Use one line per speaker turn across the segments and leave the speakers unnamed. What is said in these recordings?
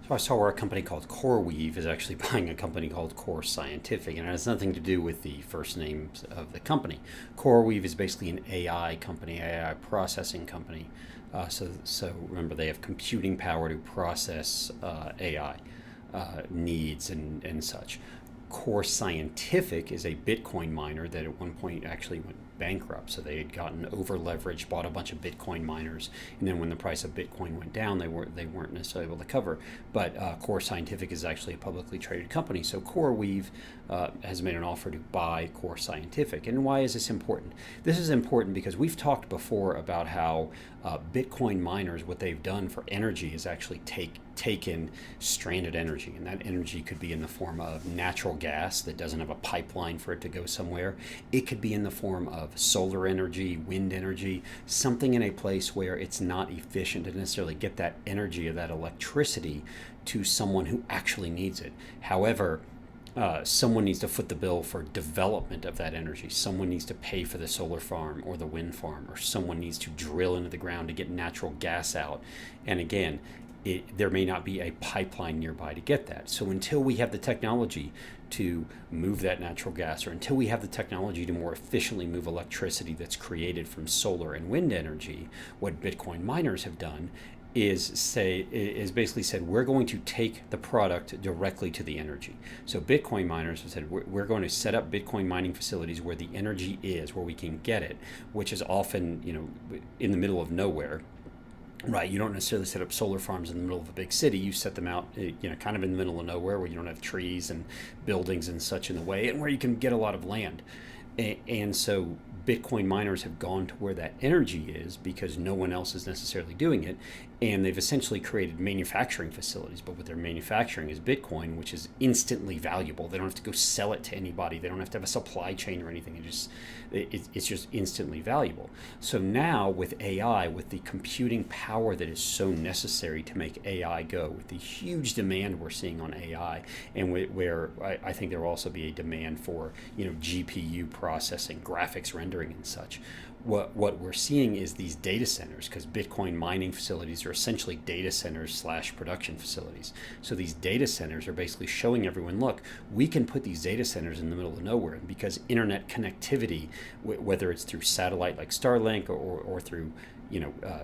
So I saw where a company called CoreWeave is actually buying a company called Core Scientific, and it has nothing to do with the first names of the company. CoreWeave is basically an AI company, AI processing company. So remember, they have computing power to process AI needs and such. Core Scientific is a Bitcoin miner that at one point actually went bankrupt. So they had gotten over leveraged, bought a bunch of Bitcoin miners, and then when the price of Bitcoin went down, they weren't necessarily able to cover. But Core Scientific is actually a publicly traded company. So CoreWeave has made an offer to buy Core Scientific. And why is this important? This is important because we've talked before about how Bitcoin miners, what they've done for energy is actually taken stranded energy, and that energy could be in the form of natural gas that doesn't have a pipeline for it to go somewhere. It could be in the form of solar energy, wind energy, something in a place where it's not efficient to necessarily get that energy or that electricity to someone who actually needs it. However, someone needs to foot the bill for development of that energy. Someone needs to pay for the solar farm or the wind farm, or someone needs to drill into the ground to get natural gas out. And again, there may not be a pipeline nearby to get that. So until we have the technology to move that natural gas, or until we have the technology to more efficiently move electricity that's created from solar and wind energy, what Bitcoin miners have done is basically said, we're going to take the product directly to the energy. So Bitcoin miners have said, we're going to set up Bitcoin mining facilities where the energy is, where we can get it, which is often, in the middle of nowhere. Right, you don't necessarily set up solar farms in the middle of a big city. You set them out, kind of in the middle of nowhere, where you don't have trees and buildings and such in the way, and where you can get a lot of land. And so Bitcoin miners have gone to where that energy is because no one else is necessarily doing it. And they've essentially created manufacturing facilities. But what they're manufacturing is Bitcoin, which is instantly valuable. They don't have to go sell it to anybody. They don't have to have a supply chain or anything. It's just instantly valuable. So now with AI, with the computing power that is so necessary to make AI go, with the huge demand we're seeing on AI, and where I think there will also be a demand for GPU processing, graphics rendering, and such. What we're seeing is these data centers, because Bitcoin mining facilities are essentially data centers / production facilities. So these data centers are basically showing everyone, look, we can put these data centers in the middle of nowhere, and because internet connectivity, whether it's through satellite like Starlink or through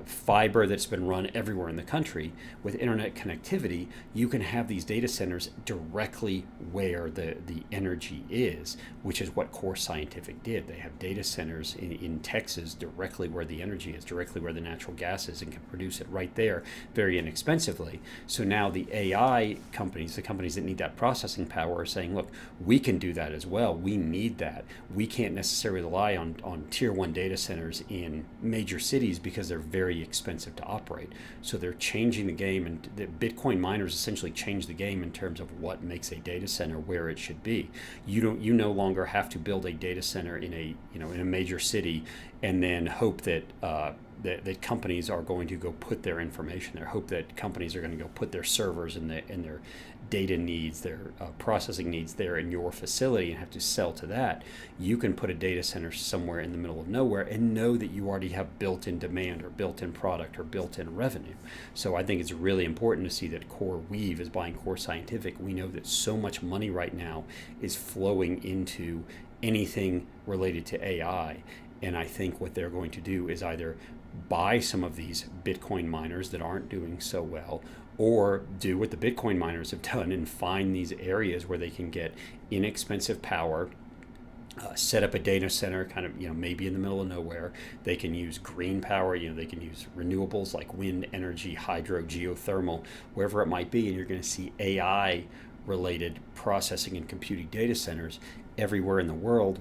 fiber that's been run everywhere in the country, with internet connectivity, you can have these data centers directly where the energy is, which is what Core Scientific did. They have data centers in Texas directly where the energy is, directly where the natural gas is, and can produce it right there very inexpensively. So now the AI companies, the companies that need that processing power, are saying, look, we can do that as well. We need that. We can't necessarily rely on tier one data centers in major cities because they're very expensive to operate. So they're changing the game, and the Bitcoin miners essentially change the game in terms of what makes a data center where it should be. You no longer have to build a data center in a major city and then hope that that companies are going to go put their information there. Hope that companies are going to go put their servers and their data needs, their processing needs there in your facility and have to sell to that. You can put a data center somewhere in the middle of nowhere and know that you already have built-in demand or built-in product or built-in revenue. So I think it's really important to see that CoreWeave is buying Core Scientific. We know that so much money right now is flowing into anything related to AI. And I think what they're going to do is either buy some of these Bitcoin miners that aren't doing so well, or do what the Bitcoin miners have done and find these areas where they can get inexpensive power, set up a data center kind of, maybe in the middle of nowhere. They can use green power, they can use renewables like wind energy, hydro, geothermal, wherever it might be. And you're going to see AI related processing and computing data centers everywhere in the world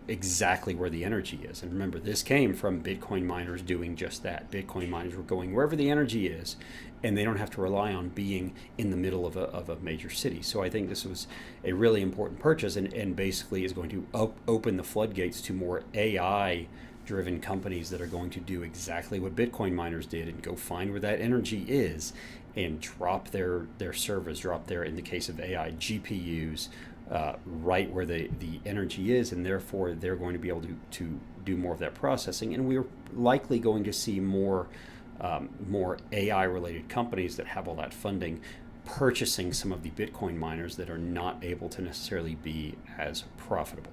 exactly where the energy is. And remember, this came from Bitcoin miners doing just that. Bitcoin miners were going wherever the energy is, and they don't have to rely on being in the middle of a major city. So I think this was a really important purchase, and basically is going to open the floodgates to more AI driven companies that are going to do exactly what Bitcoin miners did and go find where that energy is and drop their servers, drop their, in the case of AI, GPUs, right where the energy is, and therefore they're going to be able to do more of that processing. And we're likely going to see more AI related companies that have all that funding purchasing some of the Bitcoin miners that are not able to necessarily be as profitable.